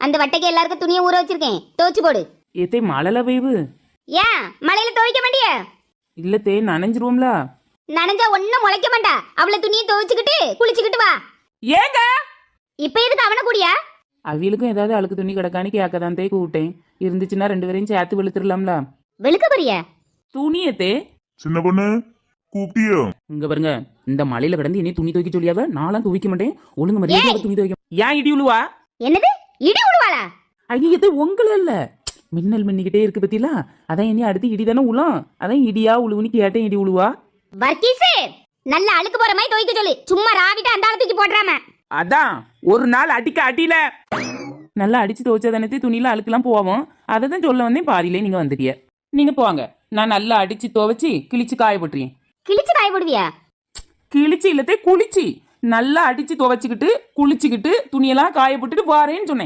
அந்த வட்டைக்கு எல்லாருக்கும் துணியை ஊற வச்சிருக்கேன், துவைச்சு போடு. ஏத்தே மழைல பெய்வு. ஏன் மழையில துவைக்க மாட்டியா? இல்லத்தே நனைஞ்சிருவோம்ல. நனைஞ்சா ஒண்ணும் முளைக்க மாட்டா. அவளை துணியை துவைச்சுக்கிட்டு குளிச்சுக்கிட்டு வா. ஏங்க இப்ப எதுக்கு அவனை கூடியா? அவியலுக்கும் ஏதாவது அழுக்கு துணி கிடக்கான்னு கேட்கதான் தே கூப்பிட்டேன். இருந்துச்சுன்னா 2 பேரையும் சேர்த்து வெளுத்துடலாம்ல. வெளுக்க போறியா? துணியத்தே சின்ன பொண்ணு கூப்பிட்டியோ? இங்க பாருங்க, இந்த மழையில கிடந்து இனி துணி துவைக்க சொல்லியாவ. நானும் துவைக்க மாட்டேன். ஒழுங்கு மரியாதை துணி துவைக்க. ஏன் இடி உழுவா? என்னது இடி உழுவாளா? ஐயது உங்கள இல்ல, மின்னல் மின்னிக்கிட்டே இருக்கு பத்திலா. அதான் இனி அடுத்து இடி தானே உழும். அதான் இடியா உழுவுன்னு கேட்டேன். இடி உழுவா? வர்க்கீஸே, நல்ல அழுக்கு போற மாதிரி துவைக்க சொல்லு. சும்மா ராவிட்டு அந்த ஆளத்துக்கு போடுறாம. அதான் ஒரு நாள் அடிக்க அடியில நல்லா அடிச்சு துவைச்சா தானே துணியில அழுக்கெல்லாம் போவோம். அதை தான் சொல்ல வந்தேன். பாதியிலே நீங்க வந்துட்டிய. நீங்க போவாங்க, நான் நல்லா அடிச்சு துவைச்சி கிழிச்சு காய போட்டுறேன். கிழிச்சு காய போடுவியா? கிழிச்சு இல்லத்தே குளிச்சு நல்லா அடிச்சு துவைச்சிக்கிட்டு குளிச்சுக்கிட்டு துணியெல்லாம் காய போட்டுட்டு வாரேன்னு சொன்னேன்.